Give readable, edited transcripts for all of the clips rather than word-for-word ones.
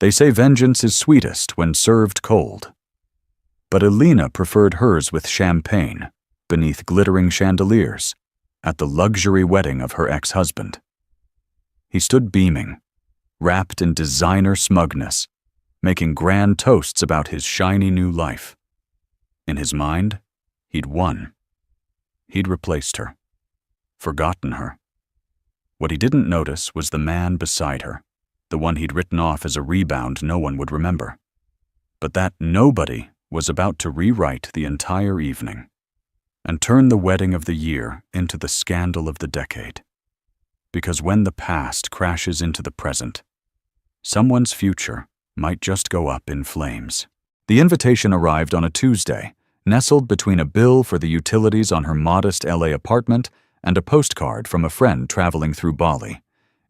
They say vengeance is sweetest when served cold. But Alina preferred hers with champagne, beneath glittering chandeliers, at the luxury wedding of her ex-husband. He stood beaming, wrapped in designer smugness, making grand toasts about his shiny new life. In his mind, he'd won. He'd replaced her, forgotten her. What he didn't notice was the man beside her, the one he'd written off as a rebound no one would remember. But that nobody was about to rewrite the entire evening and turn the wedding of the year into the scandal of the decade. Because when the past crashes into the present, someone's future might just go up in flames. The invitation arrived on a Tuesday, nestled between a bill for the utilities on her modest LA apartment and a postcard from a friend traveling through Bali.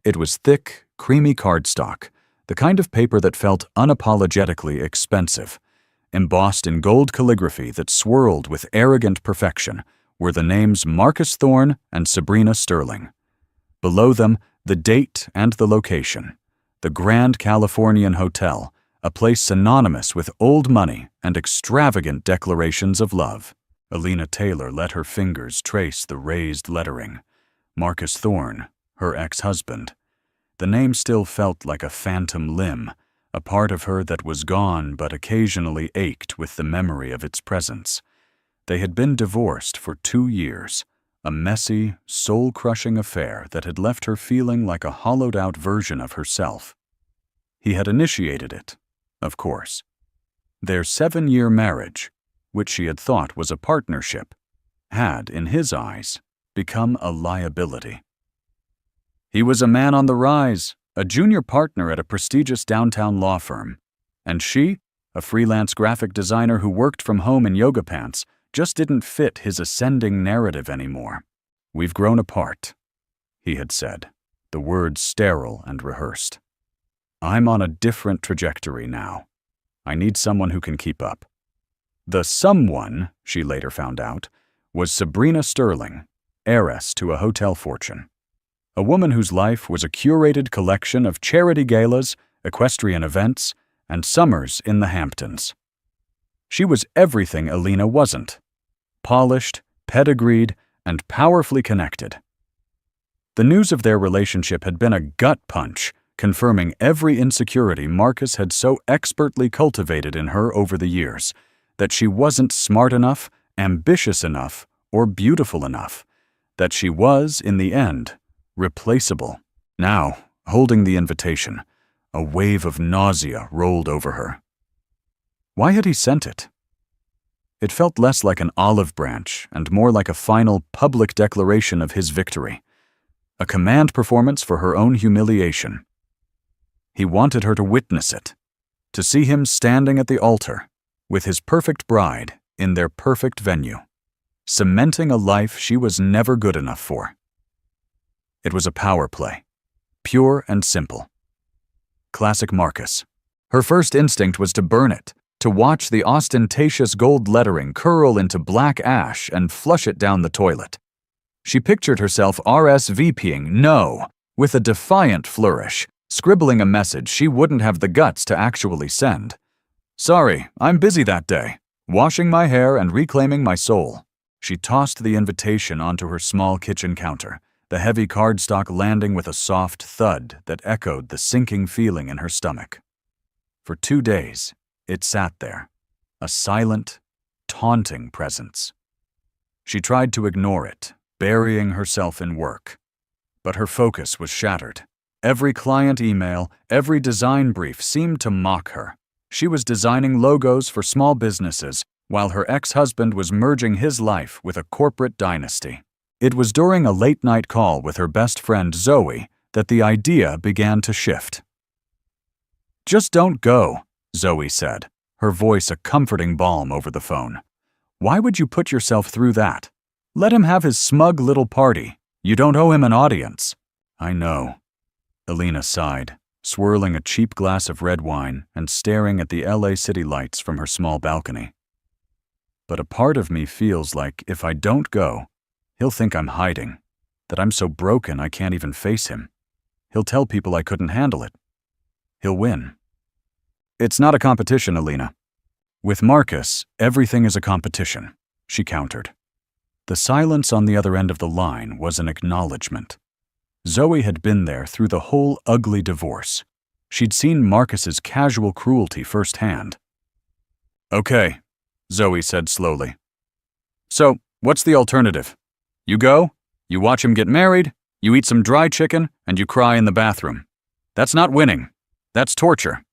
It was thick, creamy cardstock, the kind of paper that felt unapologetically expensive. Embossed in gold calligraphy that swirled with arrogant perfection were the names Marcus Thorne and Sabrina Sterling. Below them, the date and the location, the Grand Californian Hotel, a place synonymous with old money and extravagant declarations of love. Alina Taylor let her fingers trace the raised lettering. Marcus Thorne, her ex-husband. The name still felt like a phantom limb, a part of her that was gone but occasionally ached with the memory of its presence. They had been divorced for 2 years, a messy, soul-crushing affair that had left her feeling like a hollowed-out version of herself. He had initiated it, of course. Their 7-year marriage, which she had thought was a partnership, had, in his eyes, become a liability. He was a man on the rise, a junior partner at a prestigious downtown law firm, and she, a freelance graphic designer who worked from home in yoga pants, just didn't fit his ascending narrative anymore. "We've grown apart," he had said, the words sterile and rehearsed. "I'm on a different trajectory now. I need someone who can keep up." The someone, she later found out, was Sabrina Sterling, heiress to a hotel fortune. A woman whose life was a curated collection of charity galas, equestrian events, and summers in the Hamptons. She was everything Alina wasn't: polished, pedigreed, and powerfully connected. The news of their relationship had been a gut punch, confirming every insecurity Marcus had so expertly cultivated in her over the years, that she wasn't smart enough, ambitious enough, or beautiful enough, that she was, in the end, replaceable. Now, holding the invitation, a wave of nausea rolled over her. Why had he sent it? It felt less like an olive branch and more like a final public declaration of his victory, a command performance for her own humiliation. He wanted her to witness it, to see him standing at the altar, with his perfect bride in their perfect venue, cementing a life she was never good enough for. It was a power play, pure and simple. Classic Marcus. Her first instinct was to burn it, to watch the ostentatious gold lettering curl into black ash and flush it down the toilet. She pictured herself RSVPing no with a defiant flourish, scribbling a message she wouldn't have the guts to actually send. "Sorry, I'm busy that day, washing my hair and reclaiming my soul." She tossed the invitation onto her small kitchen counter, the heavy cardstock landing with a soft thud that echoed the sinking feeling in her stomach. For 2 days, it sat there, a silent, taunting presence. She tried to ignore it, burying herself in work. But her focus was shattered. Every client email, every design brief seemed to mock her. She was designing logos for small businesses, while her ex-husband was merging his life with a corporate dynasty. It was during a late-night call with her best friend Zoe that the idea began to shift. "Just don't go," Zoe said, her voice a comforting balm over the phone. "Why would you put yourself through that? Let him have his smug little party. You don't owe him an audience." "I know," Alina sighed, swirling a cheap glass of red wine and staring at the LA city lights from her small balcony. "But a part of me feels like if I don't go, he'll think I'm hiding, that I'm so broken I can't even face him. He'll tell people I couldn't handle it. He'll win. It's not a competition, Alina. With Marcus, everything is a competition, she countered. The silence on the other end of the line was an acknowledgement. Zoe had been there through the whole ugly divorce. She'd seen Marcus's casual cruelty firsthand. Okay, Zoe said slowly. So, what's the alternative? You go, you watch him get married, you eat some dry chicken, and you cry in the bathroom. That's not winning. That's torture.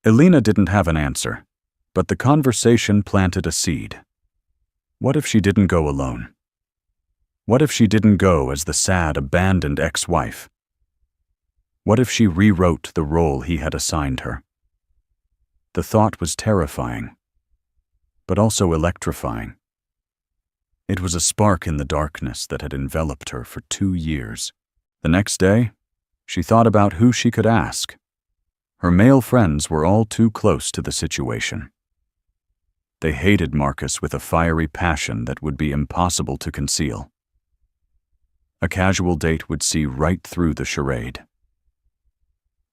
Alina didn't have an answer, but the conversation planted a seed. What if she didn't go alone? What if she didn't go as the sad, abandoned ex-wife? What if she rewrote the role he had assigned her? The thought was terrifying, but also electrifying. It was a spark in the darkness that had enveloped her for 2 years. The next day, she thought about who she could ask. Her male friends were all too close to the situation. They hated Marcus with a fiery passion that would be impossible to conceal. A casual date would see right through the charade.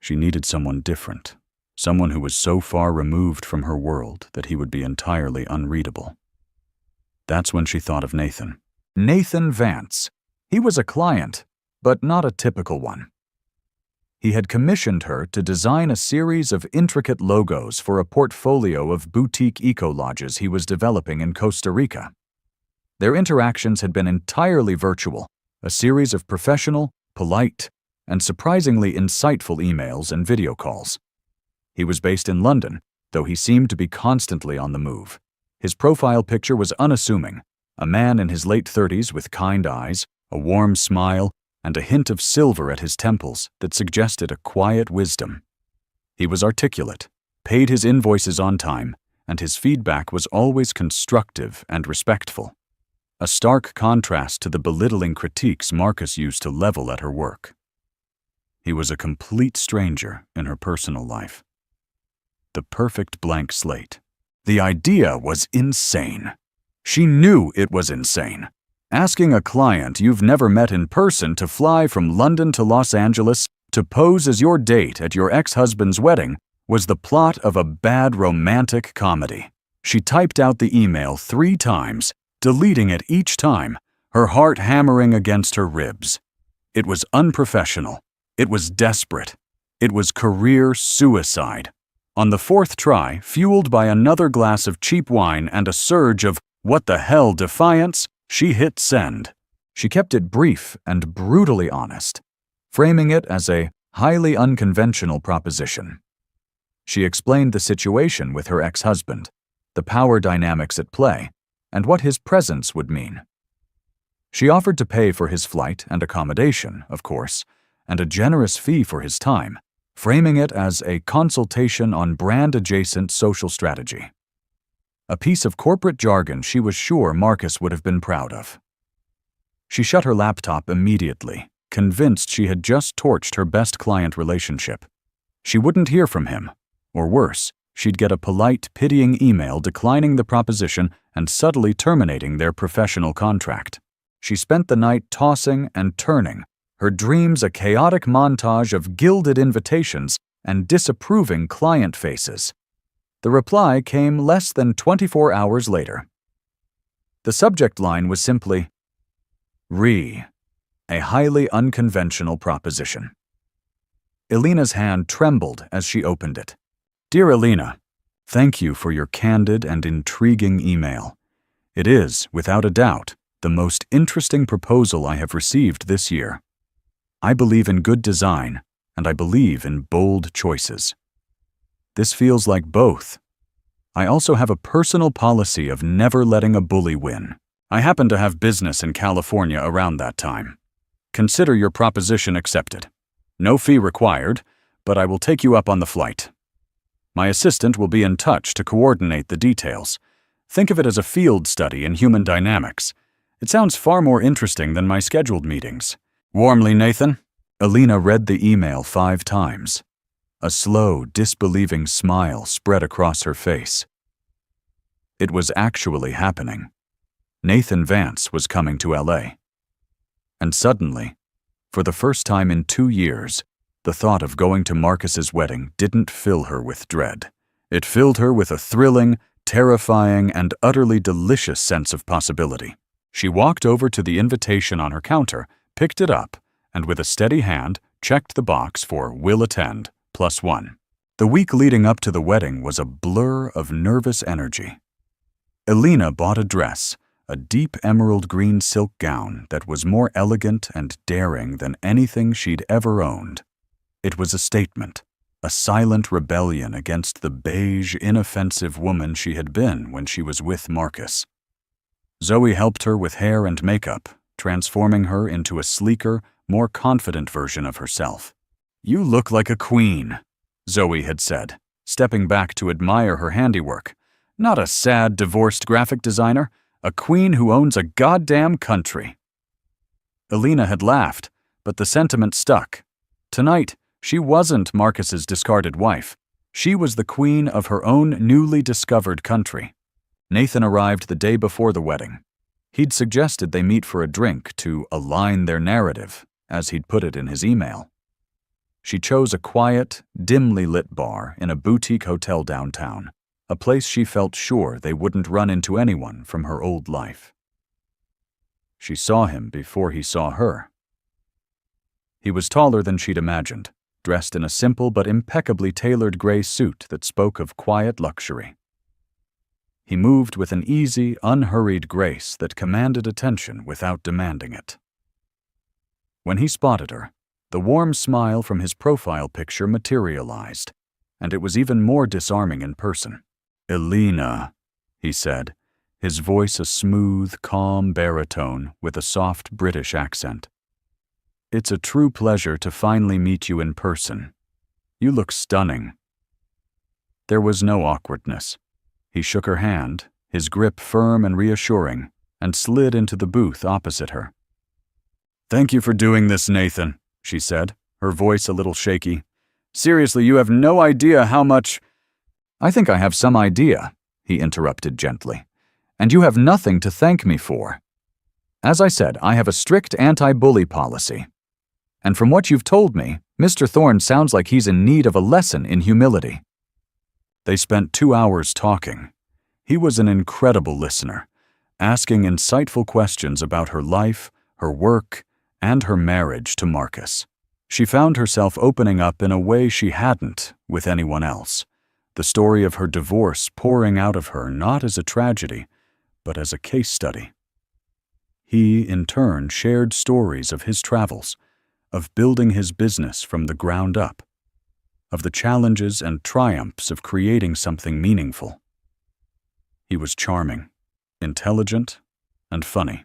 She needed someone different, someone who was so far removed from her world that he would be entirely unreadable. That's when she thought of Nathan. Nathan Vance. He was a client, but not a typical one. He had commissioned her to design a series of intricate logos for a portfolio of boutique eco-lodges he was developing in Costa Rica. Their interactions had been entirely virtual, a series of professional, polite, and surprisingly insightful emails and video calls. He was based in London, though he seemed to be constantly on the move. His profile picture was unassuming, a man in his late 30s with kind eyes, a warm smile, and a hint of silver at his temples that suggested a quiet wisdom. He was articulate, paid his invoices on time, and his feedback was always constructive and respectful, a stark contrast to the belittling critiques Marcus used to level at her work. He was a complete stranger in her personal life. The perfect blank slate. The idea was insane. She knew it was insane. Asking a client you've never met in person to fly from London to Los Angeles to pose as your date at your ex-husband's wedding was the plot of a bad romantic comedy. She typed out the email 3 times, deleting it each time, her heart hammering against her ribs. It was unprofessional. It was desperate. It was career suicide. On the 4th try, fueled by another glass of cheap wine and a surge of what the hell defiance, she hit send. She kept it brief and brutally honest, framing it as a highly unconventional proposition. She explained the situation with her ex-husband, the power dynamics at play, and what his presence would mean. She offered to pay for his flight and accommodation, of course, and a generous fee for his time, framing it as a consultation on brand-adjacent social strategy. A piece of corporate jargon she was sure Marcus would have been proud of. She shut her laptop immediately, convinced she had just torched her best client relationship. She wouldn't hear from him, or worse, she'd get a polite, pitying email declining the proposition and subtly terminating their professional contract. She spent the night tossing and turning, her dreams a chaotic montage of gilded invitations and disapproving client faces. The reply came less than 24 hours later. The subject line was simply, a highly unconventional proposition. Alina's hand trembled as she opened it. Dear Alina, thank you for your candid and intriguing email. It is, without a doubt, the most interesting proposal I have received this year. I believe in good design, and I believe in bold choices. This feels like both. I also have a personal policy of never letting a bully win. I happen to have business in California around that time. Consider your proposition accepted. No fee required, but I will take you up on the flight. My assistant will be in touch to coordinate the details. Think of it as a field study in human dynamics. It sounds far more interesting than my scheduled meetings. Warmly, Nathan. Alina read the email 5 times. A slow, disbelieving smile spread across her face. It was actually happening. Nathan Vance was coming to LA. And suddenly, for the first time in 2 years, The thought of going to Marcus's wedding didn't fill her with dread. It filled her with a thrilling, terrifying, and utterly delicious sense of possibility. She walked over to the invitation on her counter, picked it up, and with a steady hand, checked the box for "Will attend, +1." The week leading up to the wedding was a blur of nervous energy. Elena bought a dress, a deep emerald green silk gown that was more elegant and daring than anything she'd ever owned. It was a statement, a silent rebellion against the beige, inoffensive woman she had been when she was with Marcus. Zoe helped her with hair and makeup, transforming her into a sleeker, more confident version of herself. "You look like a queen," Zoe had said, stepping back to admire her handiwork. "Not a sad, divorced graphic designer, a queen who owns a goddamn country." Elena had laughed, but the sentiment stuck. Tonight, she wasn't Marcus's discarded wife. She was the queen of her own newly discovered country. Nathan arrived the day before the wedding. He'd suggested they meet for a drink to align their narrative, as he'd put it in his email. She chose a quiet, dimly lit bar in a boutique hotel downtown, a place she felt sure they wouldn't run into anyone from her old life. She saw him before he saw her. He was taller than she'd imagined, dressed in a simple but impeccably tailored gray suit that spoke of quiet luxury. He moved with an easy, unhurried grace that commanded attention without demanding it. When he spotted her, the warm smile from his profile picture materialized, and it was even more disarming in person. "Elena," he said, his voice a smooth, calm baritone with a soft British accent. "It's a true pleasure to finally meet you in person. You look stunning." There was no awkwardness. He shook her hand, his grip firm and reassuring, and slid into the booth opposite her. "Thank you for doing this, Nathan," she said, her voice a little shaky. "Seriously, you have no idea how much—" "I think I have some idea," he interrupted gently. "And you have nothing to thank me for. As I said, I have a strict anti-bully policy. And from what you've told me, Mr. Thorne sounds like he's in need of a lesson in humility." They spent 2 hours talking. He was an incredible listener, asking insightful questions about her life, her work, and her marriage to Marcus. She found herself opening up in a way she hadn't with anyone else, the story of her divorce pouring out of her not as a tragedy, but as a case study. He, in turn, shared stories of his travels, of building his business from the ground up, of the challenges and triumphs of creating something meaningful. He was charming, intelligent, and funny,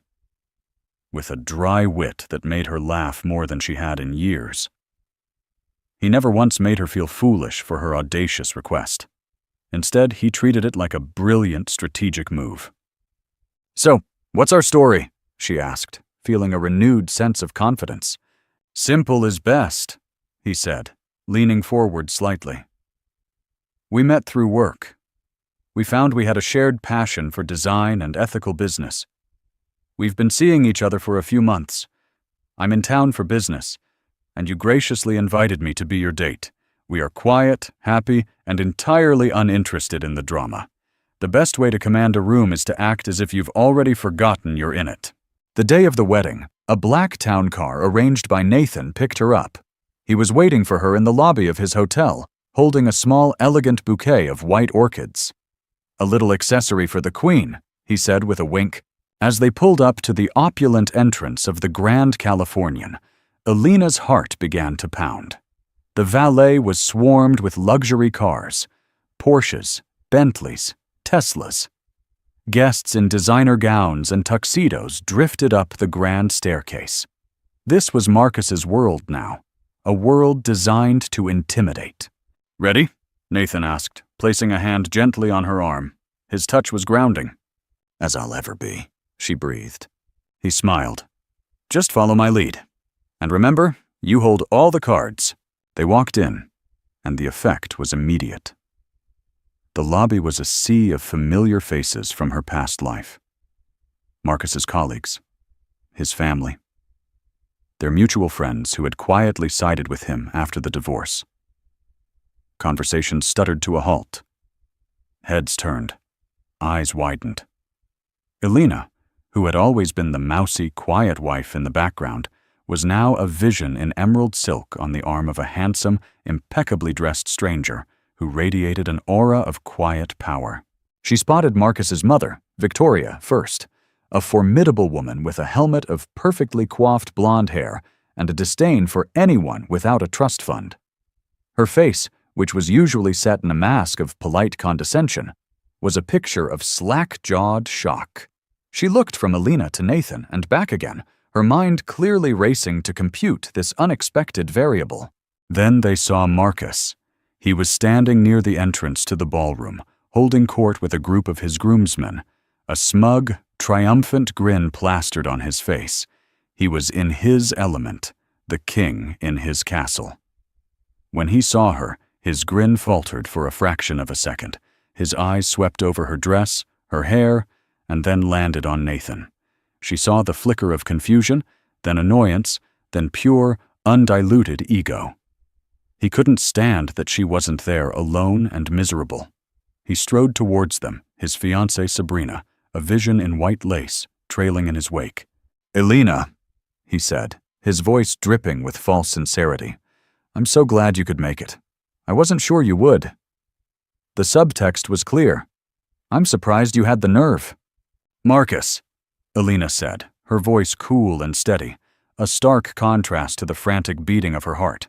with a dry wit that made her laugh more than she had in years. He never once made her feel foolish for her audacious request. Instead, he treated it like a brilliant strategic move. "So, what's our story?" she asked, feeling a renewed sense of confidence. "Simple is best," he said, leaning forward slightly. "We met through work. We found we had a shared passion for design and ethical business. We've been seeing each other for a few months. I'm in town for business, and you graciously invited me to be your date. We are quiet, happy, and entirely uninterested in the drama. The best way to command a room is to act as if you've already forgotten you're in it." The day of the wedding, a black town car arranged by Nathan picked her up. He was waiting for her in the lobby of his hotel, holding a small, elegant bouquet of white orchids. "A little accessory for the queen," he said with a wink. As they pulled up to the opulent entrance of the Grand Californian, Elena's heart began to pound. The valet was swarmed with luxury cars, Porsches, Bentleys, Teslas. Guests in designer gowns and tuxedos drifted up the grand staircase. This was Marcus's world now, a world designed to intimidate. "Ready?" Nathan asked, placing a hand gently on her arm. His touch was grounding. "As I'll ever be," she breathed. He smiled. "Just follow my lead. And remember, you hold all the cards." They walked in, and the effect was immediate. The lobby was a sea of familiar faces from her past life. Marcus's colleagues, his family. their mutual friends who had quietly sided with him after the divorce. Conversation stuttered to a halt. Heads turned. Eyes widened. Elena, who had always been the mousy, quiet wife in the background, was now a vision in emerald silk on the arm of a handsome, impeccably dressed stranger who radiated an aura of quiet power. She spotted Marcus's mother, Victoria, first, a formidable woman with a helmet of perfectly coiffed blonde hair and a disdain for anyone without a trust fund. Her face, which was usually set in a mask of polite condescension, was a picture of slack-jawed shock. She looked from Elena to Nathan and back again, her mind clearly racing to compute this unexpected variable. Then they saw Marcus. He was standing near the entrance to the ballroom, holding court with a group of his groomsmen, a smug, triumphant grin plastered on his face. He was in his element, the king in his castle. When he saw her, his grin faltered for a fraction of a second. His eyes swept over her dress, her hair, and then landed on Nathan. She saw the flicker of confusion, then annoyance, then pure, undiluted ego. He couldn't stand that she wasn't there alone and miserable. He strode towards them, his fiancée Sabrina, a vision in white lace, trailing in his wake. "Elena," he said, his voice dripping with false sincerity. "I'm so glad you could make it. I wasn't sure you would." The subtext was clear. "I'm surprised you had the nerve." "Marcus," Elena said, her voice cool and steady, a stark contrast to the frantic beating of her heart.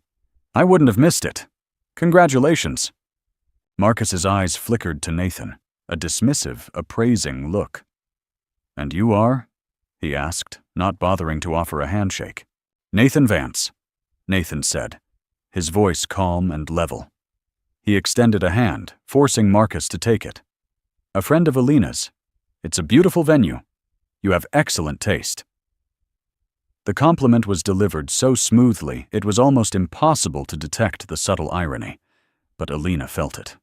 "I wouldn't have missed it. Congratulations." Marcus's eyes flickered to Nathan, a dismissive, appraising look. "And you are?" he asked, not bothering to offer a handshake. "Nathan Vance," Nathan said, his voice calm and level. He extended a hand, forcing Marcus to take it. "A friend of Elena's. It's a beautiful venue. You have excellent taste." The compliment was delivered so smoothly it was almost impossible to detect the subtle irony, but Elena felt it.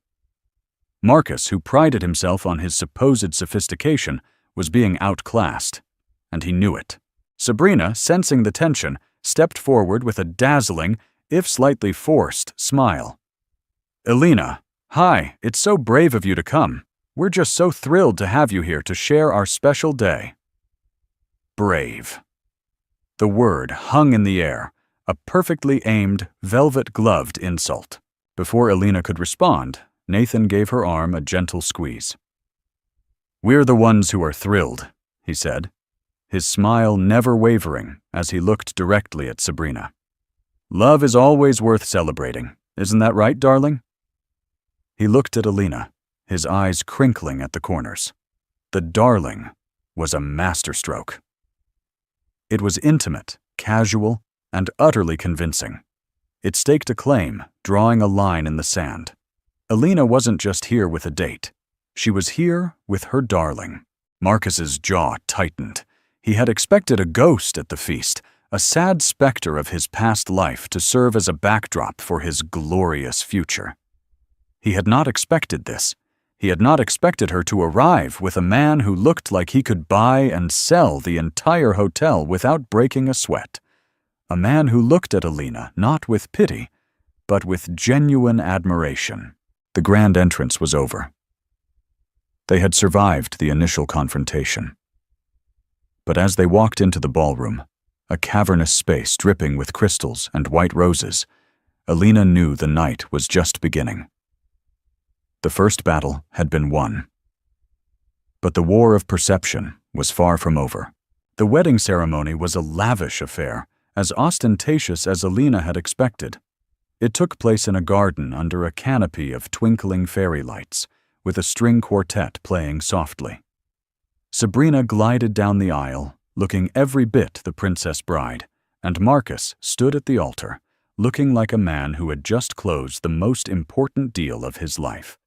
Marcus, who prided himself on his supposed sophistication, was being outclassed, and he knew it. Sabrina, sensing the tension, stepped forward with a dazzling, if slightly forced, smile. "Elena, hi, it's so brave of you to come. We're just so thrilled to have you here to share our special day." Brave. The word hung in the air, a perfectly aimed, velvet-gloved insult. Before Elena could respond, Nathan gave her arm a gentle squeeze. "We're the ones who are thrilled," he said, his smile never wavering as he looked directly at Sabrina. "Love is always worth celebrating, isn't that right, darling?" He looked at Elena, his eyes crinkling at the corners. The darling was a masterstroke. It was intimate, casual, and utterly convincing. It staked a claim, drawing a line in the sand. Elena wasn't just here with a date. She was here with her darling. Marcus's jaw tightened. He had expected a ghost at the feast, a sad specter of his past life to serve as a backdrop for his glorious future. He had not expected this. He had not expected her to arrive with a man who looked like he could buy and sell the entire hotel without breaking a sweat. A man who looked at Elena not with pity, but with genuine admiration. The grand entrance was over. They had survived the initial confrontation. But as they walked into the ballroom, a cavernous space dripping with crystals and white roses, Elena knew the night was just beginning. The first battle had been won. But the war of perception was far from over. The wedding ceremony was a lavish affair, as ostentatious as Elena had expected. It took place in a garden under a canopy of twinkling fairy lights, with a string quartet playing softly. Sabrina glided down the aisle, looking every bit the princess bride, and Marcus stood at the altar, looking like a man who had just closed the most important deal of his life.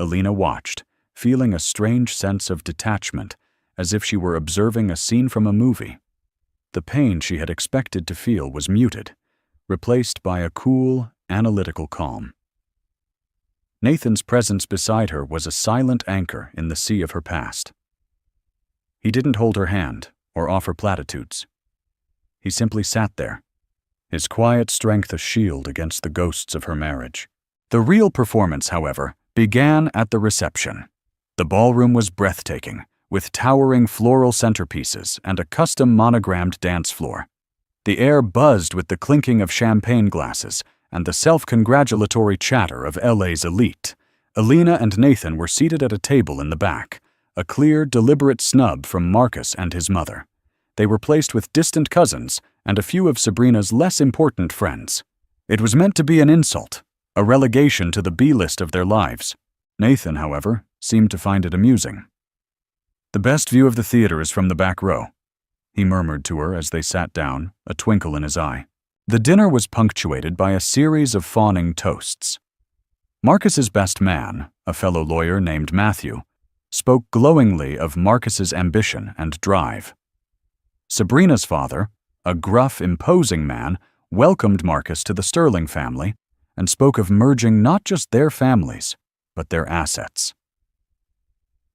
Elena watched, feeling a strange sense of detachment, as if she were observing a scene from a movie. The pain she had expected to feel was muted, replaced by a cool, analytical calm. Nathan's presence beside her was a silent anchor in the sea of her past. He didn't hold her hand or offer platitudes. He simply sat there, his quiet strength a shield against the ghosts of her marriage. The real performance, however, began at the reception. The ballroom was breathtaking, with towering floral centerpieces and a custom monogrammed dance floor. The air buzzed with the clinking of champagne glasses and the self-congratulatory chatter of LA's elite. Alina and Nathan were seated at a table in the back, a clear, deliberate snub from Marcus and his mother. They were placed with distant cousins and a few of Sabrina's less important friends. It was meant to be an insult, a relegation to the B-list of their lives. Nathan, however, seemed to find it amusing. "The best view of the theater is from the back row," he murmured to her as they sat down, a twinkle in his eye. The dinner was punctuated by a series of fawning toasts. Marcus's best man, a fellow lawyer named Matthew, spoke glowingly of Marcus's ambition and drive. Sabrina's father, a gruff, imposing man, welcomed Marcus to the Sterling family and spoke of merging not just their families, but their assets.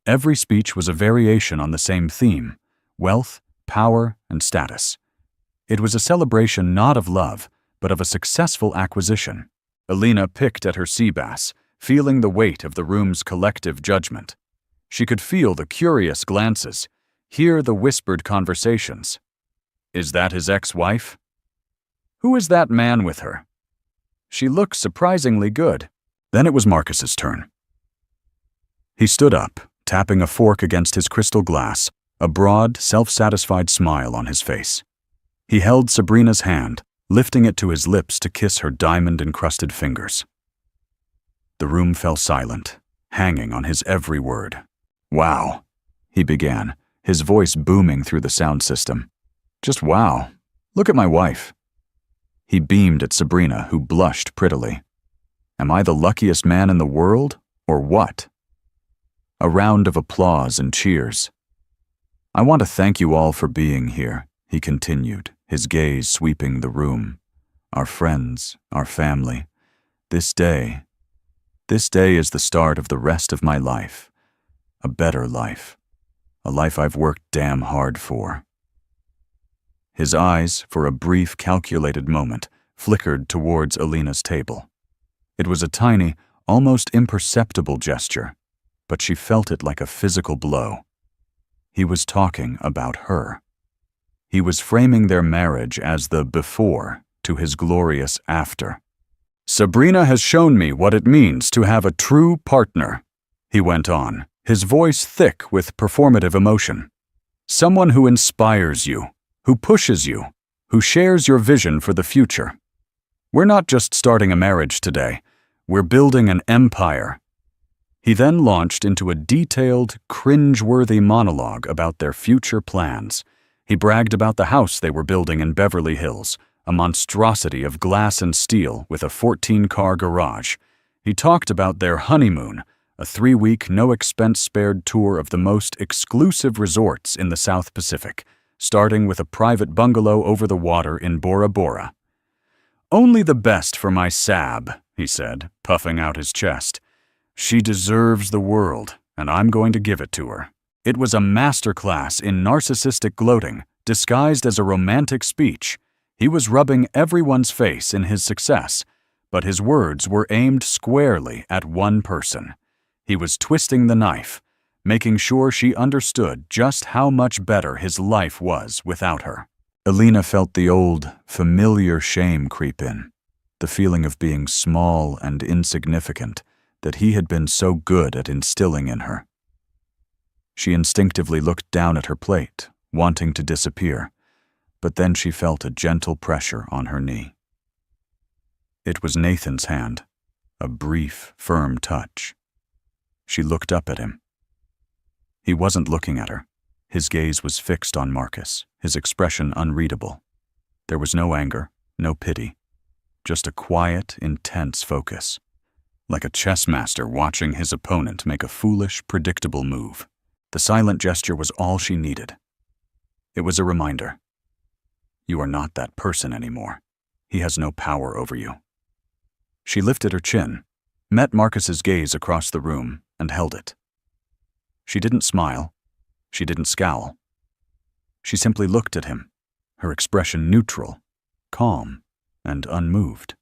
Every speech was a variation on the same theme: wealth, power, and status. It was a celebration not of love, but of a successful acquisition. Alina picked at her sea bass, feeling the weight of the room's collective judgment. She could feel the curious glances, hear the whispered conversations. Is that his ex-wife? Who is that man with her? She looked surprisingly good. Then it was Marcus's turn. He stood up, tapping a fork against his crystal glass, a broad, self-satisfied smile on his face. He held Sabrina's hand, lifting it to his lips to kiss her diamond-encrusted fingers. The room fell silent, hanging on his every word. "Wow," he began, his voice booming through the sound system. "Just wow. Look at my wife." He beamed at Sabrina, who blushed prettily. "Am I the luckiest man in the world, or what?" A round of applause and cheers. "I want to thank you all for being here," he continued, his gaze sweeping the room. "Our friends, our family. This day is the start of the rest of my life. A better life. A life I've worked damn hard for." His eyes, for a brief, calculated moment, flickered towards Alina's table. It was a tiny, almost imperceptible gesture, but she felt it like a physical blow. He was talking about her. He was framing their marriage as the before to his glorious after. "Sabrina has shown me what it means to have a true partner," he went on, his voice thick with performative emotion. "Someone who inspires you, who pushes you, who shares your vision for the future. We're not just starting a marriage today, we're building an empire." He then launched into a detailed, cringe-worthy monologue about their future plans. He bragged about the house they were building in Beverly Hills, a monstrosity of glass and steel with a 14-car garage. He talked about their honeymoon, a 3-week, no-expense-spared tour of the most exclusive resorts in the South Pacific, starting with a private bungalow over the water in Bora Bora. "Only the best for my Sab," he said, puffing out his chest. "She deserves the world, and I'm going to give it to her." It was a masterclass in narcissistic gloating, disguised as a romantic speech. He was rubbing everyone's face in his success, but his words were aimed squarely at one person. He was twisting the knife, making sure she understood just how much better his life was without her. Alina felt the old, familiar shame creep in, the feeling of being small and insignificant that he had been so good at instilling in her. She instinctively looked down at her plate, wanting to disappear, but then she felt a gentle pressure on her knee. It was Nathan's hand, a brief, firm touch. She looked up at him. He wasn't looking at her. His gaze was fixed on Marcus, his expression unreadable. There was no anger, no pity, just a quiet, intense focus, like a chess master watching his opponent make a foolish, predictable move. The silent gesture was all she needed. It was a reminder. You are not that person anymore. He has no power over you. She lifted her chin, met Marcus's gaze across the room, and held it. She didn't smile. She didn't scowl. She simply looked at him, her expression neutral, calm, and unmoved.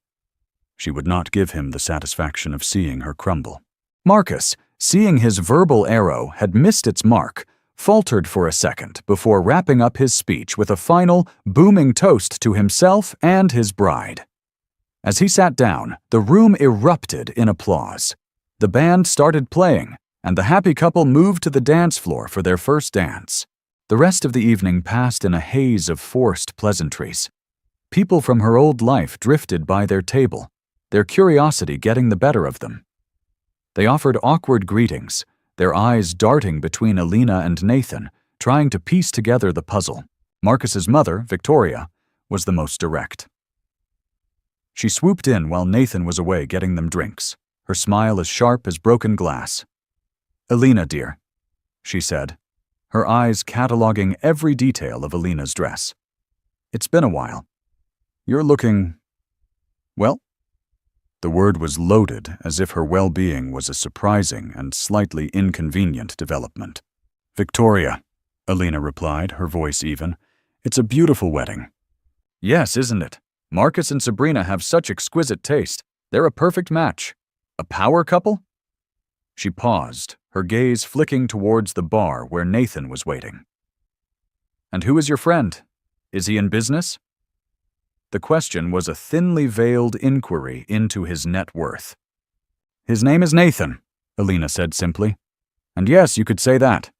She would not give him the satisfaction of seeing her crumble. Marcus, seeing his verbal arrow had missed its mark, faltered for a second before wrapping up his speech with a final, booming toast to himself and his bride. As he sat down, the room erupted in applause. The band started playing, and the happy couple moved to the dance floor for their first dance. The rest of the evening passed in a haze of forced pleasantries. People from her old life drifted by their table, their curiosity getting the better of them. They offered awkward greetings, their eyes darting between Alina and Nathan, trying to piece together the puzzle. Marcus's mother, Victoria, was the most direct. She swooped in while Nathan was away getting them drinks, her smile as sharp as broken glass. "Alina, dear," she said, her eyes cataloging every detail of Alina's dress. "It's been a while. You're looking, well." The word was loaded as if her well-being was a surprising and slightly inconvenient development. "Victoria," Alina replied, her voice even. "It's a beautiful wedding." "Yes, isn't it? Marcus and Sabrina have such exquisite taste. They're a perfect match. A power couple?" She paused, her gaze flicking towards the bar where Nathan was waiting. "And who is your friend? Is he in business?" The question was a thinly veiled inquiry into his net worth. "His name is Nathan," Alina said simply. "And yes, you could say that."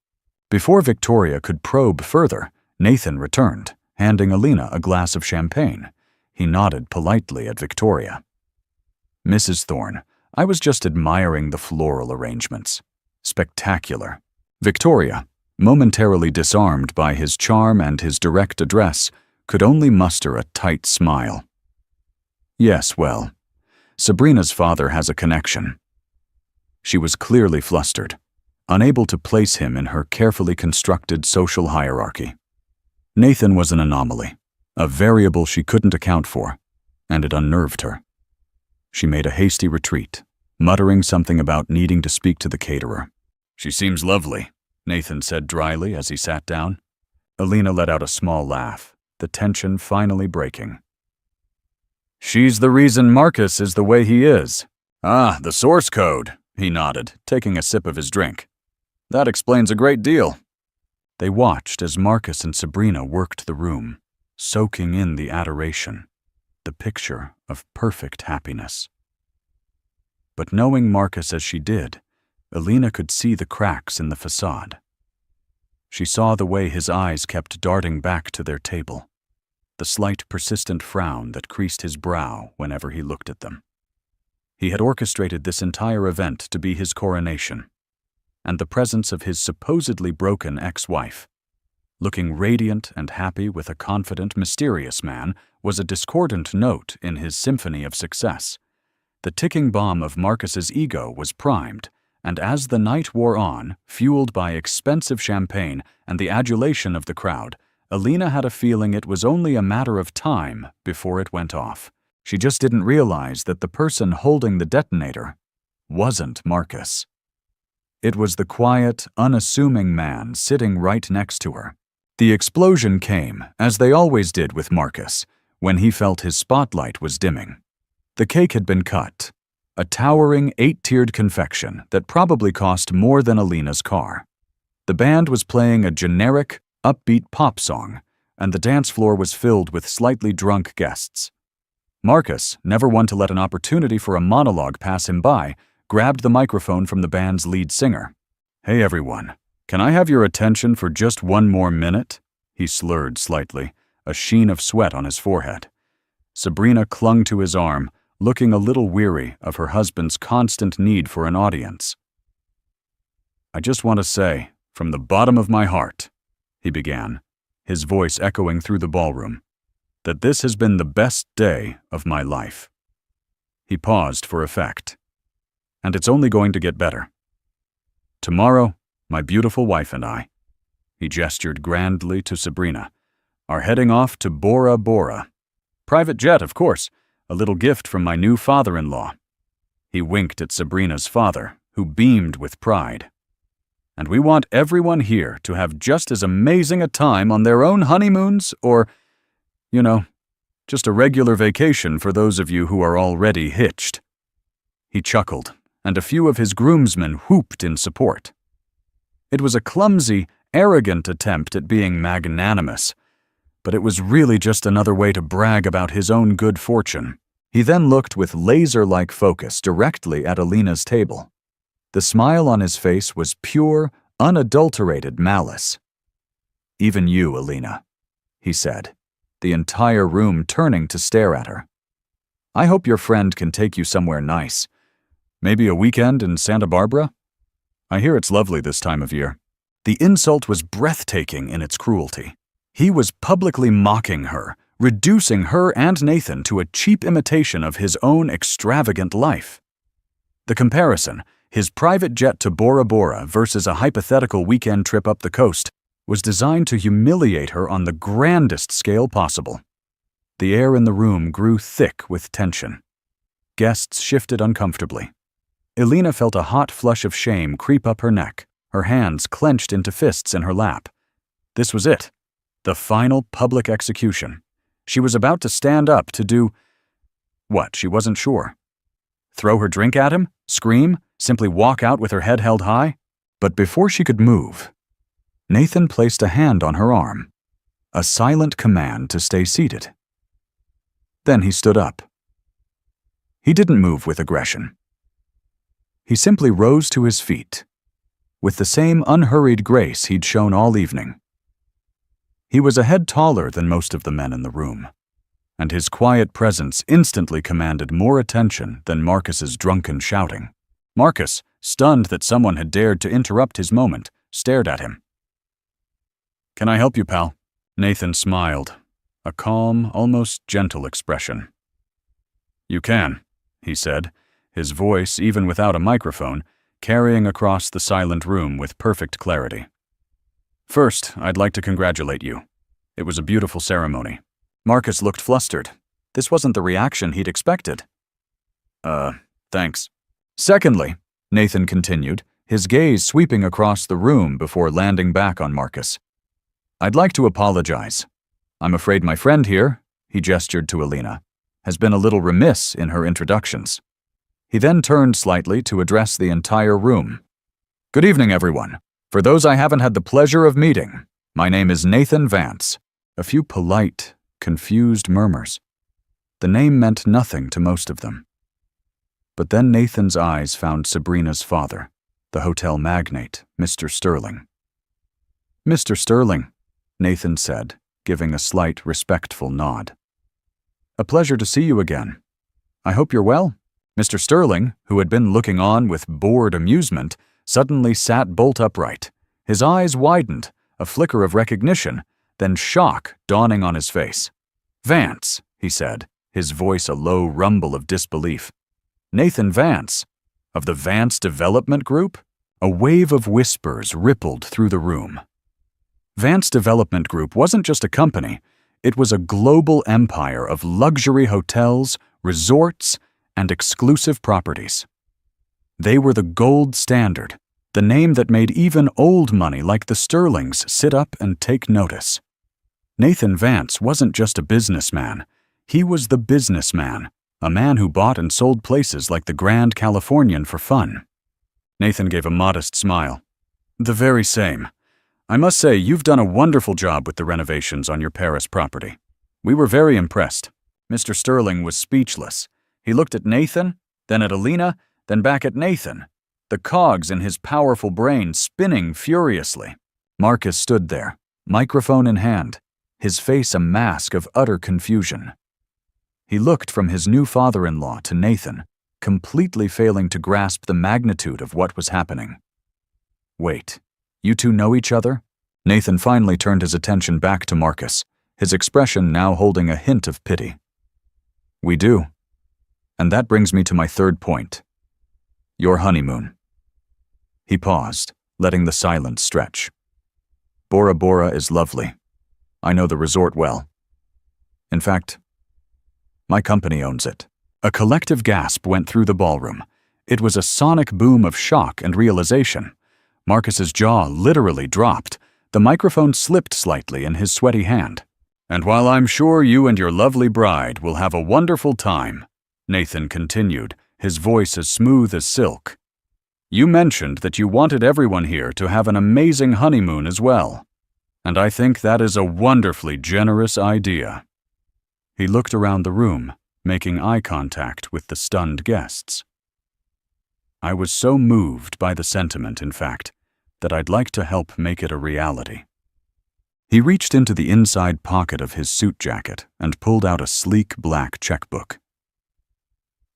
Before Victoria could probe further, Nathan returned, handing Alina a glass of champagne. He nodded politely at Victoria. "Mrs. Thorne, I was just admiring the floral arrangements. Spectacular." Victoria, momentarily disarmed by his charm and his direct address, could only muster a tight smile. "Yes, well, Sabrina's father has a connection." She was clearly flustered, unable to place him in her carefully constructed social hierarchy. Nathan was an anomaly, a variable she couldn't account for, and it unnerved her. She made a hasty retreat, muttering something about needing to speak to the caterer. "She seems lovely," Nathan said dryly as he sat down. Alina let out a small laugh, the tension finally breaking. "She's the reason Marcus is the way he is." "Ah, the source code," he nodded, taking a sip of his drink. "That explains a great deal." They watched as Marcus and Sabrina worked the room, soaking in the adoration, the picture of perfect happiness. But knowing Marcus as she did, Alina could see the cracks in the facade. She saw the way his eyes kept darting back to their table, the slight persistent frown that creased his brow whenever he looked at them. He had orchestrated this entire event to be his coronation, and the presence of his supposedly broken ex-wife, looking radiant and happy with a confident, mysterious man, was a discordant note in his symphony of success. The ticking bomb of Marcus's ego was primed, and as the night wore on, fueled by expensive champagne and the adulation of the crowd, Alina had a feeling it was only a matter of time before it went off. She just didn't realize that the person holding the detonator wasn't Marcus. It was the quiet, unassuming man sitting right next to her. The explosion came, as they always did with Marcus, when he felt his spotlight was dimming. The cake had been cut, a towering 8-tiered confection that probably cost more than Alina's car. The band was playing a generic, upbeat pop song, and the dance floor was filled with slightly drunk guests. Marcus, never one to let an opportunity for a monologue pass him by, grabbed the microphone from the band's lead singer. "Hey everyone, can I have your attention for just one more minute?" He slurred slightly, a sheen of sweat on his forehead. Sabrina clung to his arm, looking a little weary of her husband's constant need for an audience. "I just want to say, from the bottom of my heart," he began, his voice echoing through the ballroom, "that this has been the best day of my life." He paused for effect. "And it's only going to get better. Tomorrow, my beautiful wife and I," he gestured grandly to Sabrina, "are heading off to Bora Bora. Private jet, of course, a little gift from my new father-in-law." He winked at Sabrina's father, who beamed with pride. "And we want everyone here to have just as amazing a time on their own honeymoons or, You know, just a regular vacation for those of you who are already hitched." He chuckled, and a few of his groomsmen whooped in support. It was a clumsy, arrogant attempt at being magnanimous, but it was really just another way to brag about his own good fortune. He then looked with laser-like focus directly at Alina's table. The smile on his face was pure, unadulterated malice. "Even you, Alina," he said, the entire room turning to stare at her. "I hope your friend can take you somewhere nice. Maybe a weekend in Santa Barbara? I hear it's lovely this time of year." The insult was breathtaking in its cruelty. He was publicly mocking her, reducing her and Nathan to a cheap imitation of his own extravagant life. The comparison, his private jet to Bora Bora versus a hypothetical weekend trip up the coast, was designed to humiliate her on the grandest scale possible. The air in the room grew thick with tension. Guests shifted uncomfortably. Alina felt a hot flush of shame creep up her neck, her hands clenched into fists in her lap. This was it, the final public execution. She was about to stand up to do what? She wasn't sure. Throw her drink at him? Scream? Simply walk out with her head held high? But before she could move, Nathan placed a hand on her arm, a silent command to stay seated. Then he stood up. He didn't move with aggression. He simply rose to his feet, with the same unhurried grace he'd shown all evening. He was a head taller than most of the men in the room, and his quiet presence instantly commanded more attention than Marcus's drunken shouting. Marcus, stunned that someone had dared to interrupt his moment, stared at him. "Can I help you, pal?" Nathan smiled, a calm, almost gentle expression. "You can," he said, his voice, even without a microphone, carrying across the silent room with perfect clarity. "First, I'd like to congratulate you. It was a beautiful ceremony." Marcus looked flustered. This wasn't the reaction he'd expected. Thanks." "Secondly," Nathan continued, his gaze sweeping across the room before landing back on Marcus, "I'd like to apologize. I'm afraid my friend here," he gestured to Alina, "has been a little remiss in her introductions." He then turned slightly to address the entire room. "Good evening, everyone. For those I haven't had the pleasure of meeting, my name is Nathan Vance." A few polite, confused murmurs. The name meant nothing to most of them. But then Nathan's eyes found Sabrina's father, the hotel magnate, Mr. Sterling. "Mr. Sterling," Nathan said, giving a slight, respectful nod. "A pleasure to see you again. I hope you're well." Mr. Sterling, who had been looking on with bored amusement, suddenly sat bolt upright. His eyes widened, a flicker of recognition, then shock dawning on his face. "Vance," he said, his voice a low rumble of disbelief. "Nathan Vance, of the Vance Development Group?" A wave of whispers rippled through the room. Vance Development Group wasn't just a company, it was a global empire of luxury hotels, resorts, and exclusive properties. They were the gold standard, the name that made even old money like the Sterlings sit up and take notice. Nathan Vance wasn't just a businessman, he was the businessman, a man who bought and sold places like the Grand Californian for fun. Nathan gave a modest smile. "The very same. I must say, you've done a wonderful job with the renovations on your Paris property. We were very impressed." Mr. Sterling was speechless. He looked at Nathan, then at Alina, then back at Nathan, the cogs in his powerful brain spinning furiously. Marcus stood there, microphone in hand, his face a mask of utter confusion. He looked from his new father-in-law to Nathan, completely failing to grasp the magnitude of what was happening. "Wait, you two know each other?" Nathan finally turned his attention back to Marcus, his expression now holding a hint of pity. "We do. And that brings me to my third point. Your honeymoon." He paused, letting the silence stretch. "Bora Bora is lovely. I know the resort well. In fact, my company owns it." A collective gasp went through the ballroom. It was a sonic boom of shock and realization. Marcus's jaw literally dropped. The microphone slipped slightly in his sweaty hand. "And while I'm sure you and your lovely bride will have a wonderful time," Nathan continued, his voice as smooth as silk, "you mentioned that you wanted everyone here to have an amazing honeymoon as well. And I think that is a wonderfully generous idea." He looked around the room, making eye contact with the stunned guests. I was so moved by the sentiment, in fact, that I'd like to help make it a reality. He reached into the inside pocket of his suit jacket and pulled out a sleek black checkbook.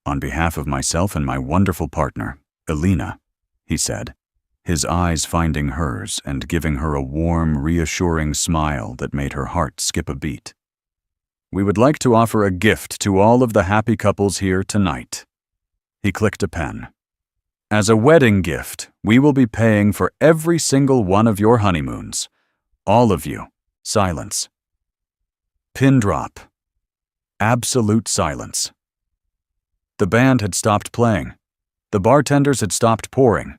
"On behalf of myself and my wonderful partner, Elena," he said, his eyes finding hers and giving her a warm, reassuring smile that made her heart skip a beat, "we would like to offer a gift to all of the happy couples here tonight." He clicked a pen. "As a wedding gift, we will be paying for every single one of your honeymoons. All of you." Silence. Pin drop. Absolute silence. The band had stopped playing. The bartenders had stopped pouring.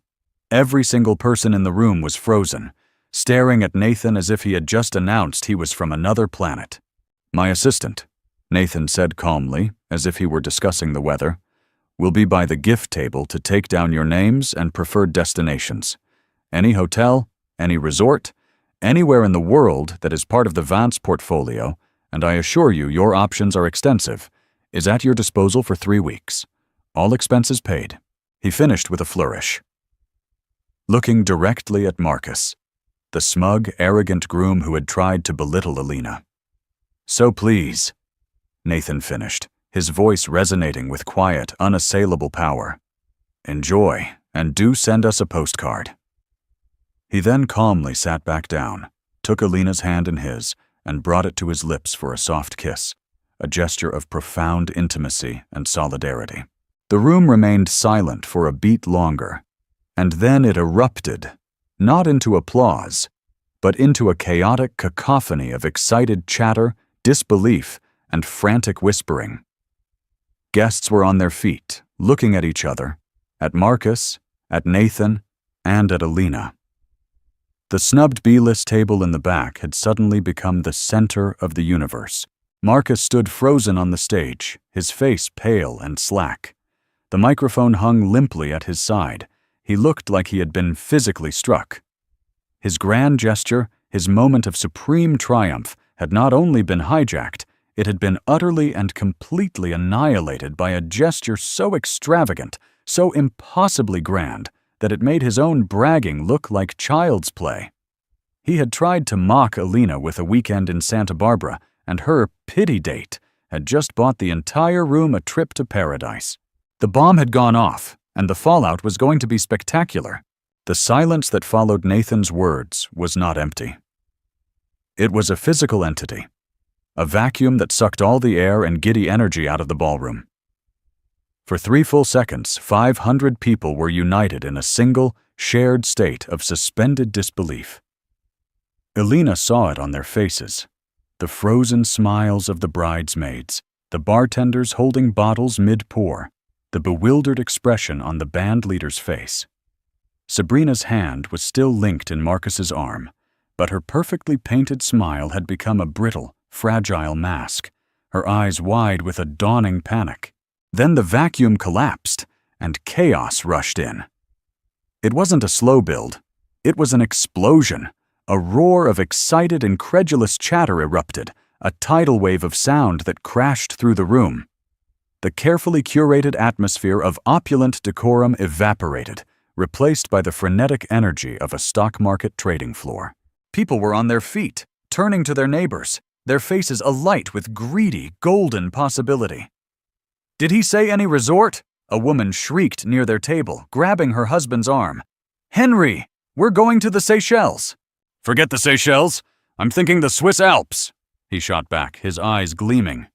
Every single person in the room was frozen, staring at Nathan as if he had just announced he was from another planet. "My assistant," Nathan said calmly, as if he were discussing the weather, "will be by the gift table to take down your names and preferred destinations. Any hotel, any resort, anywhere in the world that is part of the Vance portfolio, and I assure you your options are extensive, is at your disposal for 3 weeks. All expenses paid." He finished with a flourish. Looking directly at Marcus, the smug, arrogant groom who had tried to belittle Elena. "So please," Nathan finished, his voice resonating with quiet, unassailable power, "enjoy, and do send us a postcard." He then calmly sat back down, took Elena's hand in his, and brought it to his lips for a soft kiss, a gesture of profound intimacy and solidarity. The room remained silent for a beat longer, and then it erupted, not into applause, but into a chaotic cacophony of excited chatter, disbelief, and frantic whispering. Guests were on their feet, looking at each other, at Marcus, at Nathan, and at Elena. The snubbed B-list table in the back had suddenly become the center of the universe. Marcus stood frozen on the stage, his face pale and slack. The microphone hung limply at his side. He looked like he had been physically struck. His grand gesture, his moment of supreme triumph, had not only been hijacked, it had been utterly and completely annihilated by a gesture so extravagant, so impossibly grand, that it made his own bragging look like child's play. He had tried to mock Elena with a weekend in Santa Barbara, and her pity date had just bought the entire room a trip to paradise. The bomb had gone off, and the fallout was going to be spectacular. The silence that followed Nathan's words was not empty. It was a physical entity, a vacuum that sucked all the air and giddy energy out of the ballroom. For 3 full seconds, 500 people were united in a single, shared state of suspended disbelief. Elena saw it on their faces, the frozen smiles of the bridesmaids, the bartenders holding bottles mid-pour, the bewildered expression on the band leader's face. Sabrina's hand was still linked in Marcus's arm, but her perfectly painted smile had become a brittle, fragile mask, her eyes wide with a dawning panic. Then the vacuum collapsed, and chaos rushed in. It wasn't a slow build. It was an explosion. A roar of excited, incredulous chatter erupted, a tidal wave of sound that crashed through the room. The carefully curated atmosphere of opulent decorum evaporated, replaced by the frenetic energy of a stock market trading floor. People were on their feet, turning to their neighbors, their faces alight with greedy, golden possibility. "Did he say any resort?" A woman shrieked near their table, grabbing her husband's arm. "Henry, we're going to the Seychelles." "Forget the Seychelles. I'm thinking the Swiss Alps," he shot back, his eyes gleaming.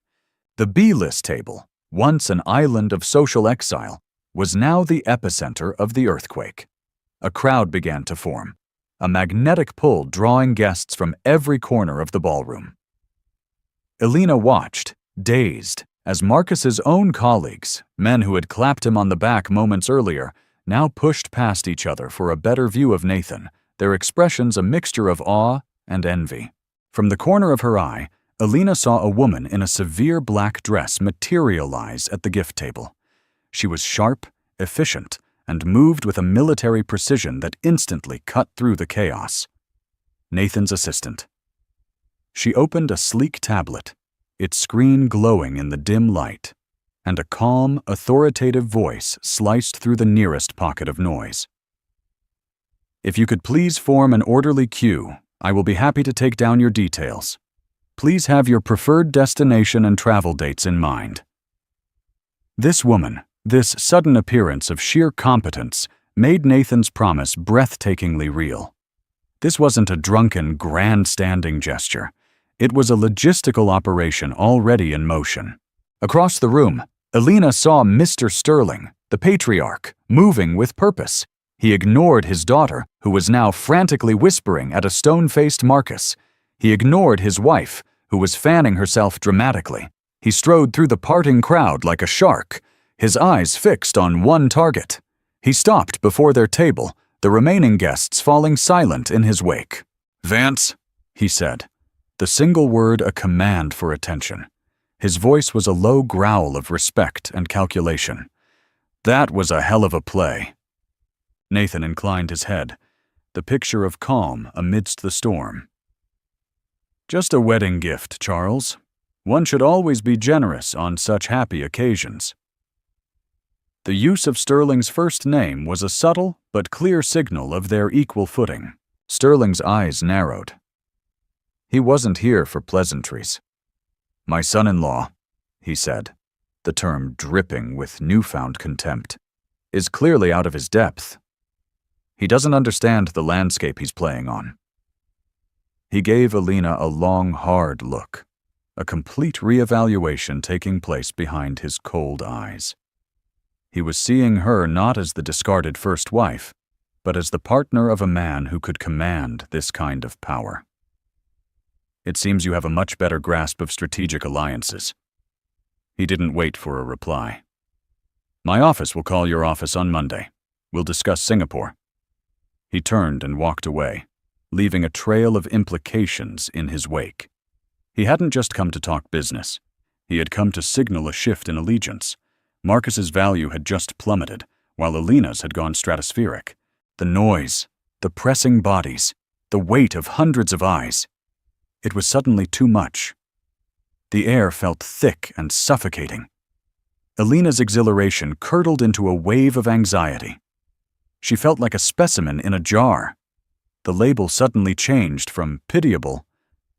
The B-list table, once an island of social exile, was now the epicenter of the earthquake. A crowd began to form, a magnetic pull drawing guests from every corner of the ballroom. Elena watched, dazed, as Marcus's own colleagues, men who had clapped him on the back moments earlier, now pushed past each other for a better view of Nathan, their expressions a mixture of awe and envy. From the corner of her eye, Alina saw a woman in a severe black dress materialize at the gift table. She was sharp, efficient, and moved with a military precision that instantly cut through the chaos. Nathan's assistant. She opened a sleek tablet, its screen glowing in the dim light, and a calm, authoritative voice sliced through the nearest pocket of noise. "If you could please form an orderly queue, I will be happy to take down your details. Please have your preferred destination and travel dates in mind." This woman, this sudden appearance of sheer competence, made Nathan's promise breathtakingly real. This wasn't a drunken, grandstanding gesture. It was a logistical operation already in motion. Across the room, Alina saw Mr. Sterling, the patriarch, moving with purpose. He ignored his daughter, who was now frantically whispering at a stone-faced Marcus. He ignored his wife, who was fanning herself dramatically. He strode through the parting crowd like a shark, his eyes fixed on one target. He stopped before their table, the remaining guests falling silent in his wake. "Vance," he said, the single word a command for attention. His voice was a low growl of respect and calculation. "That was a hell of a play." Nathan inclined his head, the picture of calm amidst the storm. "Just a wedding gift, Charles. One should always be generous on such happy occasions." The use of Sterling's first name was a subtle but clear signal of their equal footing. Sterling's eyes narrowed. He wasn't here for pleasantries. "My son-in-law," he said, the term dripping with newfound contempt, "is clearly out of his depth. He doesn't understand the landscape he's playing on." He gave Alina a long, hard look, a complete reevaluation taking place behind his cold eyes. He was seeing her not as the discarded first wife, but as the partner of a man who could command this kind of power. "It seems you have a much better grasp of strategic alliances." He didn't wait for a reply. "My office will call your office on Monday. We'll discuss Singapore." He turned and walked away, leaving a trail of implications in his wake. He hadn't just come to talk business. He had come to signal a shift in allegiance. Marcus's value had just plummeted, while Alina's had gone stratospheric. The noise, the pressing bodies, the weight of hundreds of eyes. It was suddenly too much. The air felt thick and suffocating. Alina's exhilaration curdled into a wave of anxiety. She felt like a specimen in a jar. The label suddenly changed from pitiable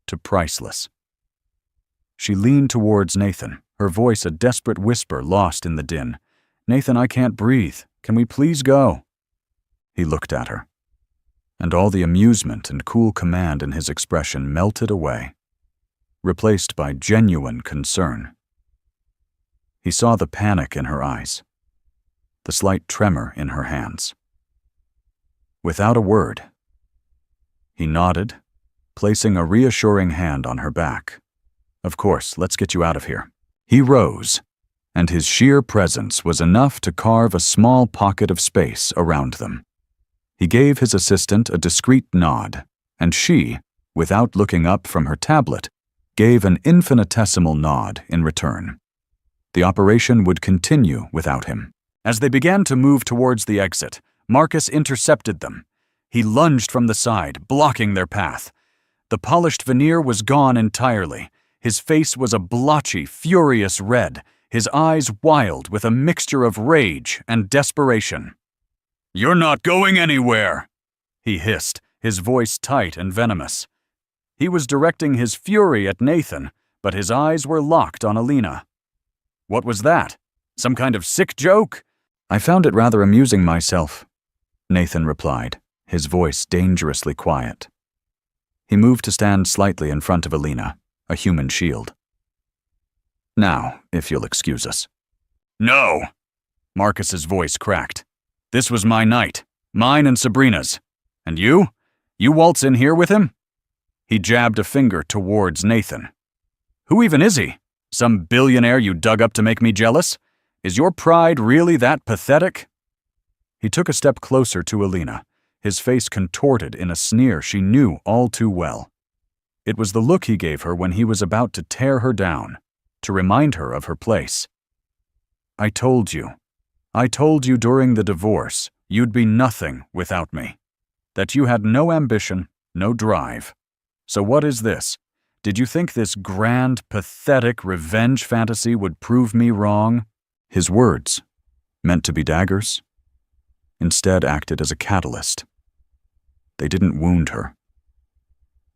to priceless. She leaned towards Nathan, her voice a desperate whisper lost in the din. "Nathan, I can't breathe. Can we please go?" He looked at her, and all the amusement and cool command in his expression melted away, replaced by genuine concern. He saw the panic in her eyes, the slight tremor in her hands. Without a word, he nodded, placing a reassuring hand on her back. "Of course, let's get you out of here." He rose, and his sheer presence was enough to carve a small pocket of space around them. He gave his assistant a discreet nod, and she, without looking up from her tablet, gave an infinitesimal nod in return. The operation would continue without him. As they began to move towards the exit, Marcus intercepted them. He lunged from the side, blocking their path. The polished veneer was gone entirely. His face was a blotchy, furious red, his eyes wild with a mixture of rage and desperation. "You're not going anywhere," he hissed, his voice tight and venomous. He was directing his fury at Nathan, but his eyes were locked on Alina. "What was that? Some kind of sick joke?" "I found it rather amusing myself," Nathan replied, his voice dangerously quiet. He moved to stand slightly in front of Alina, a human shield. "Now, if you'll excuse us." "No!" Marcus's voice cracked. "This was my night, mine and Sabrina's. And you? You waltz in here with him?" He jabbed a finger towards Nathan. "Who even is he? Some billionaire you dug up to make me jealous? Is your pride really that pathetic?" He took a step closer to Alina, his face contorted in a sneer she knew all too well. It was the look he gave her when he was about to tear her down, to remind her of her place. I told you during the divorce you'd be nothing without me, that you had no ambition, no drive. So what is this? Did you think this grand, pathetic revenge fantasy would prove me wrong?" His words, meant to be daggers, instead acted as a catalyst. They didn't wound her.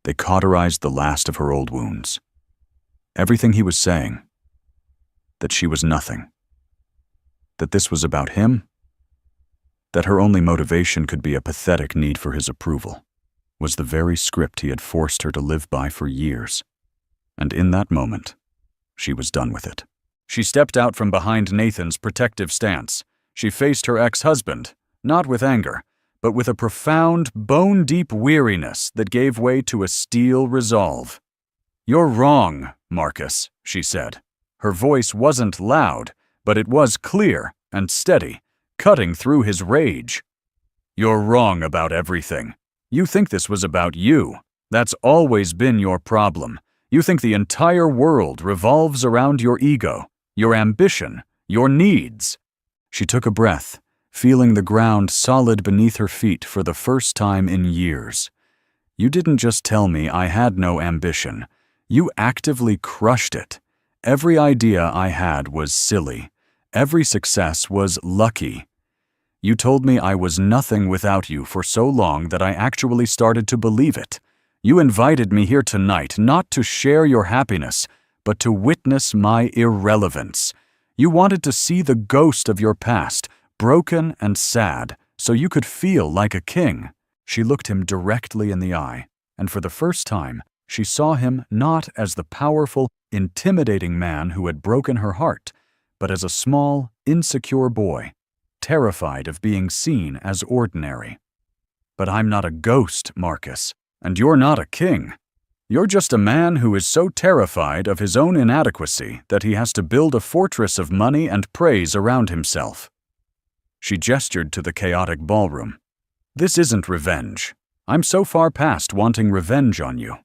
They cauterized the last of her old wounds. Everything he was saying, that she was nothing, that this was about him, that her only motivation could be a pathetic need for his approval, was the very script he had forced her to live by for years. And in that moment, she was done with it. She stepped out from behind Nathan's protective stance. She faced her ex-husband, not with anger, but with a profound, bone-deep weariness that gave way to a steel resolve. "You're wrong, Marcus," she said. Her voice wasn't loud, but it was clear and steady, cutting through his rage. "You're wrong about everything. You think this was about you. That's always been your problem. You think the entire world revolves around your ego, your ambition, your needs." She took a breath, feeling the ground solid beneath her feet for the first time in years. "You didn't just tell me I had no ambition. You actively crushed it. Every idea I had was silly. Every success was lucky. You told me I was nothing without you for so long that I actually started to believe it. You invited me here tonight not to share your happiness, but to witness my irrelevance. You wanted to see the ghost of your past, broken and sad, so you could feel like a king." She looked him directly in the eye, and for the first time, she saw him not as the powerful, intimidating man who had broken her heart, but as a small, insecure boy, terrified of being seen as ordinary. "But I'm not a ghost, Marcus, and you're not a king. You're just a man who is so terrified of his own inadequacy that he has to build a fortress of money and praise around himself." She gestured to the chaotic ballroom. "This isn't revenge. I'm so far past wanting revenge on you.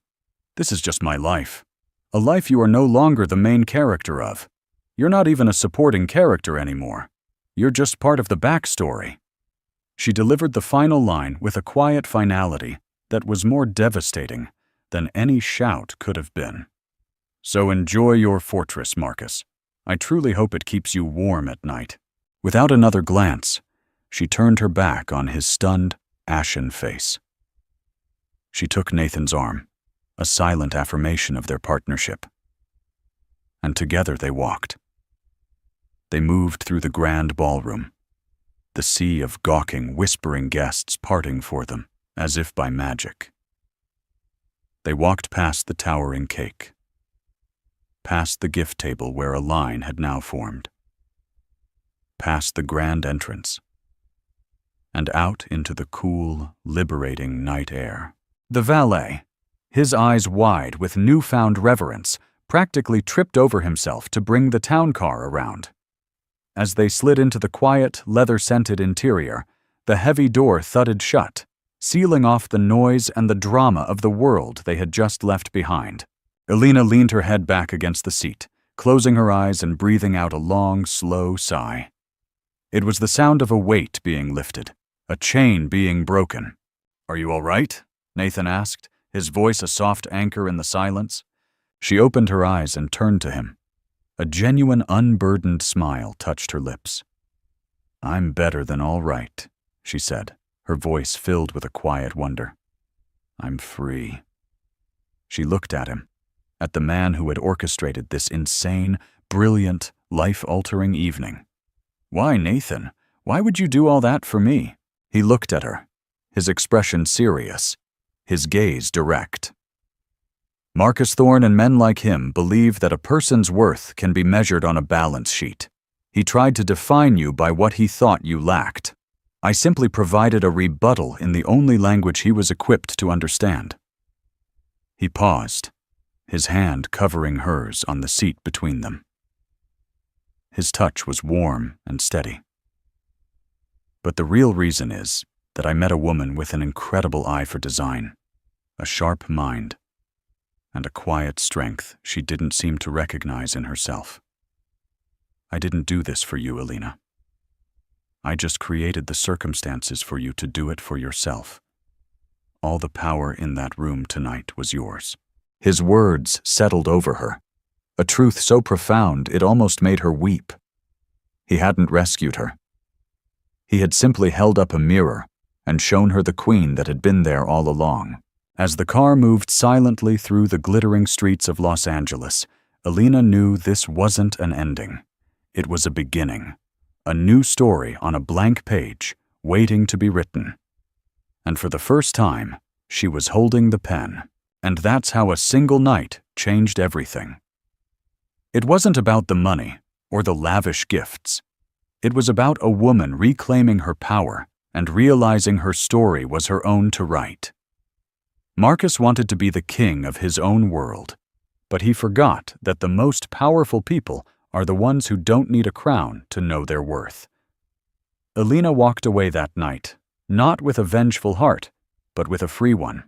This is just my life. A life you are no longer the main character of. You're not even a supporting character anymore. You're just part of the backstory." She delivered the final line with a quiet finality that was more devastating than any shout could have been. "So enjoy your fortress, Marcus. I truly hope it keeps you warm at night." Without another glance, she turned her back on his stunned, ashen face. She took Nathan's arm, a silent affirmation of their partnership. And together they walked. They moved through the grand ballroom, the sea of gawking, whispering guests parting for them, as if by magic. They walked past the towering cake, past the gift table where a line had now formed, past the grand entrance, and out into the cool, liberating night air. The valet, his eyes wide with newfound reverence, practically tripped over himself to bring the town car around. As they slid into the quiet, leather-scented interior, the heavy door thudded shut, sealing off the noise and the drama of the world they had just left behind. Elena leaned her head back against the seat, closing her eyes and breathing out a long, slow sigh. It was the sound of a weight being lifted, a chain being broken. "Are you all right?" Nathan asked, his voice a soft anchor in the silence. She opened her eyes and turned to him. A genuine, unburdened smile touched her lips. "I'm better than all right," she said, her voice filled with a quiet wonder. "I'm free." She looked at him, at the man who had orchestrated this insane, brilliant, life-altering evening. "Why, Nathan? Why would you do all that for me?" He looked at her, his expression serious, his gaze direct. Marcus Thorne and men like him believe that a person's worth can be measured on a balance sheet. He tried to define you by what he thought you lacked. I simply provided a rebuttal in the only language he was equipped to understand. He paused, his hand covering hers on the seat between them. His touch was warm and steady. "But the real reason is that I met a woman with an incredible eye for design, a sharp mind, and a quiet strength she didn't seem to recognize in herself. I didn't do this for you, Alina. I just created the circumstances for you to do it for yourself. All the power in that room tonight was yours. His words settled over her, a truth so profound it almost made her weep. He hadn't rescued her. He had simply held up a mirror and shown her the queen that had been there all along. As the car moved silently through the glittering streets of Los Angeles, Alina knew this wasn't an ending. It was a beginning, a new story on a blank page, waiting to be written. And for the first time, she was holding the pen. And that's how a single night changed everything. It wasn't about the money or the lavish gifts. It was about a woman reclaiming her power and realizing her story was her own to write. Marcus wanted to be the king of his own world, but he forgot that the most powerful people are the ones who don't need a crown to know their worth. Alina walked away that night, not with a vengeful heart, but with a free one.